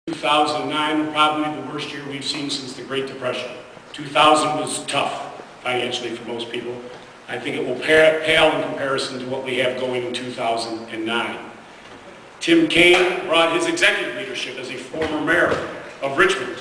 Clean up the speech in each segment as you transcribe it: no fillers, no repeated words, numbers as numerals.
2009 probably the worst year we've seen since the Great Depression. 2000 was tough financially for most people. I think it will pale in comparison to what we have going in 2009. Tim Kaine brought his executive leadership as a former mayor of Richmond.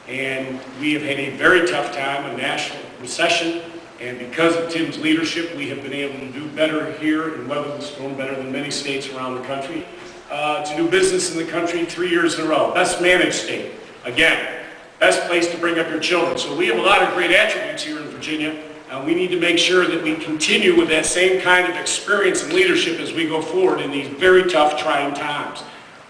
And we have had a very tough time, a national recession, and because of Tim's leadership, we have been able to do better here and weather the storm better than many states around the country. To do business in the country 3 years in a row. Best managed state. Again, best place to bring up your children. So we have a lot of great attributes here in Virginia, and we need to make sure that we continue with that same kind of experience and leadership as we go forward in these very tough, trying times.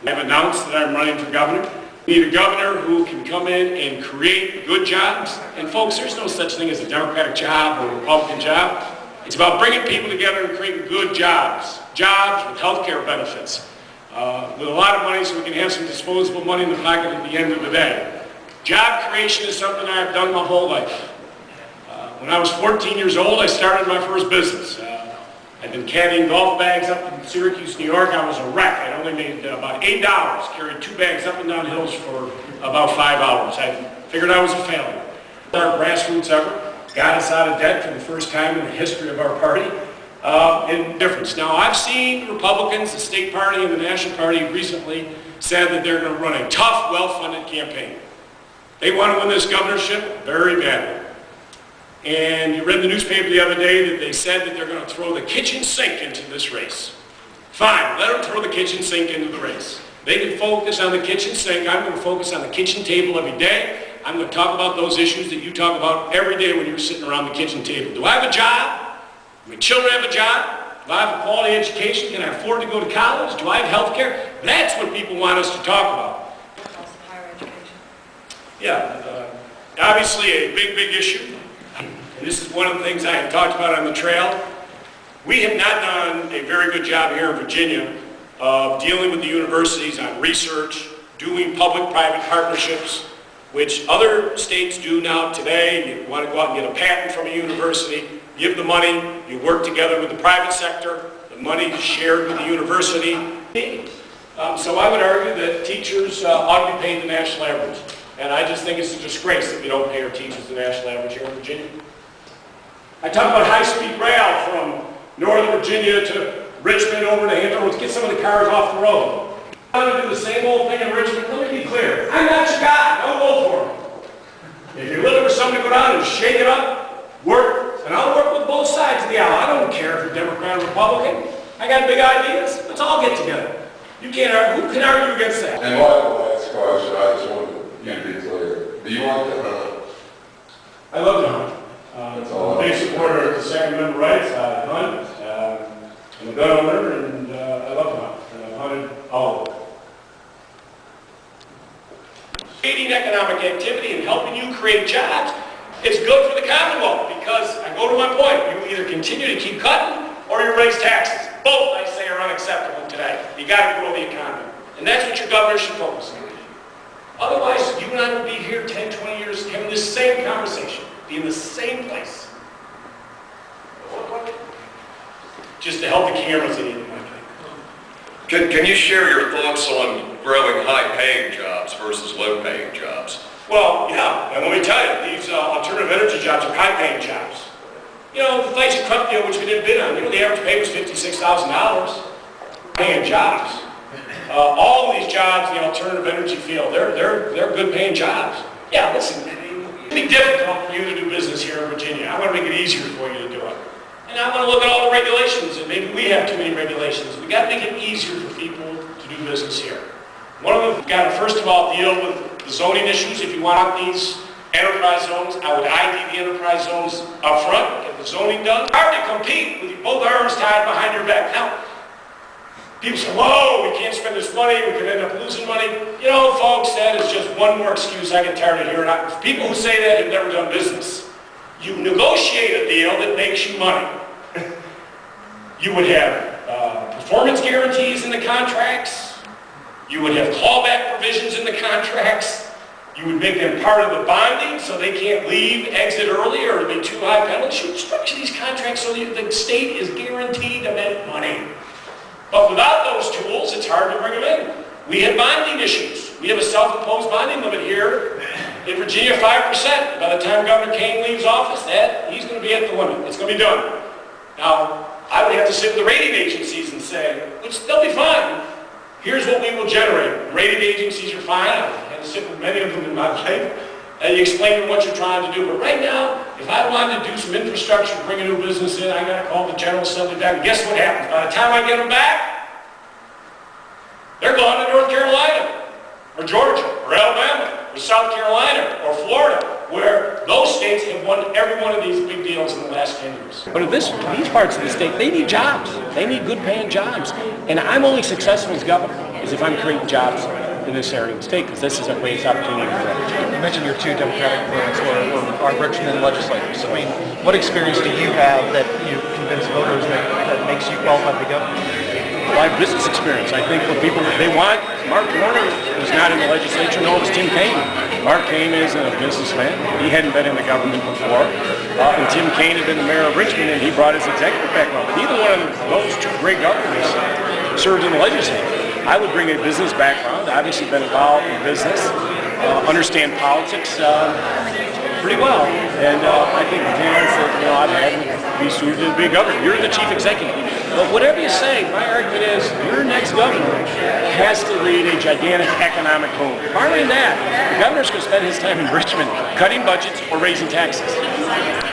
I've announced that I'm running for governor. We need a governor who can come in and create good jobs. And folks, there's no such thing as a Democratic job or a Republican job. It's about bringing people together and creating good jobs. Jobs with health care benefits. With a lot of money so we can have some disposable money in the pocket at the end of the day. Job creation is something I've done my whole life. When I was 14 years old, I started my first business. I'd been caddying golf bags up in Syracuse, New York. I was a wreck. I only made about $8, carried 2 bags up and down hills for about 5 hours. I figured I was a failure. Our grassroots effort got us out of debt for the first time in the history of our party. In difference. Now, I've seen Republicans, the state party and the national party recently said that they're going to run a tough, well-funded campaign. They want to win this governorship very badly. And you read the newspaper the other day that they said that they're going to throw the kitchen sink into this race. Fine, let them throw the kitchen sink into the race. They can focus on the kitchen sink. I'm going to focus on the kitchen table every day. I'm going to talk about those issues that you talk about every day when you're sitting around the kitchen table. Do I have a job? Do my children have a job? Do I have a quality education? Can I afford to go to college? Do I have health care? That's what people want us to talk about. Also higher education. Yeah, obviously a big issue. And this is one of the things I had talked about on the trail. We have not done a very good job here in Virginia of dealing with the universities on research, doing public-private partnerships, which other states do now today. You want to go out and get a patent from a university, give the money, you work together with the private sector, the money is shared with the university. So I would argue that teachers ought to be paid the national average. And I just think it's a disgrace that we don't pay our teachers the national average here in Virginia. I talk about high-speed rail from Northern Virginia to Richmond over to Hampton. Let's get some of the cars off the road. I'm going to do the same old thing in Richmond. Let me be clear. I'm not your guy. Don't vote for me. If you're looking for someone to go down and shake it up, work, and I'll work with both sides of the aisle. I don't care if you're Democrat or Republican. I got big ideas. Let's all get together. You can't argue. Who can argue against that? And my last question, I just wanted you to be clear. Do you like to hunt? I love to hunt. I'm a big supporter of the Second Amendment rights. I hunt. I'm a gun owner, and I love to hunt. And I've hunted all of it. Creating economic activity and helping you create jobs is good for the Commonwealth because, I go to my point, you either continue to keep cutting or you raise taxes. Both, I say, are unacceptable today. You got to grow the economy. And that's what your governor should focus on. Otherwise, you and I will be here 10, 20 years having this same conversation, be in the same place. Just to help the cameras in it, Can you share your thoughts on growing high-paying jobs versus low-paying jobs? Well, yeah, and let me tell you, these alternative energy jobs are high-paying jobs. You know, the Flights of Crump deal, which we didn't bid on, you know, the average pay was $56,000. Paying jobs. All of these jobs in the alternative energy field, they're good-paying jobs. Yeah, listen, it'd be difficult for you to do business here in Virginia. I want to make it easier for you to do it. And I want to look at all the regulations, and maybe we have too many regulations. We got to make it easier for people to do business here. One of them, we've got to first of all deal with the zoning issues. If you want these enterprise zones, I would ID the enterprise zones up front, get the zoning done. Hard to compete with both arms tied behind your back. Now, people say, whoa, we can't spend this money, we could end up losing money. You know, folks, that is just one more excuse I get tired of hearing. People who say that have never done business. You negotiate a deal that makes you money. You would have performance guarantees in the contracts. You would have clawback provisions in the contracts. You would make them part of the bonding so they can't leave, exit early, or be too high penalties. You would structure these contracts so that the state is guaranteed to make money. But without those tools, it's hard to bring them in. We have bonding issues. We have a self-imposed bonding limit here in Virginia, 5%. By the time Governor Kane leaves office, he's going to be at the limit. It's going to be done. Now, I would have to sit with the rating agencies and say, which they'll be fine. Here's what we will generate. Rating agencies are fine. I've had to sit with many of them in my life. And you explain to them what you're trying to do. But right now, if I wanted to do some infrastructure, bring a new business in, I got to call the General Assembly back. And guess what happens? By the time I get them back, they're gone to North Carolina, or Georgia, or Alabama, or South Carolina, or Florida, where those states have won every one of these big deals in the last 10 years. But these parts of the state, they need jobs. They need good paying jobs. And I'm only successful as governor is if I'm creating jobs in this area of the state, because this is our greatest opportunity to grow. You mentioned your two Democratic opponents are Richmond legislators. I mean, what experience do you have that you convince voters that makes you qualified to be governor? Well, I have business experience. I think what people, they want, Mark Warner was not in the legislature, nor was Tim Kaine. Mark Kaine is a businessman. He hadn't been in the government before. And Tim Kaine had been the mayor of Richmond, and he brought his executive background. But neither one of those two great governors served in the legislature. I would bring a business background, obviously been involved in business, understand politics pretty well. And I think the talents that I've had would be suited to be a governor. You're the chief executive. But whatever you say, my argument is your next governor has to lead a gigantic economic boom. Barring that, the governor's going to spend his time in Richmond cutting budgets or raising taxes.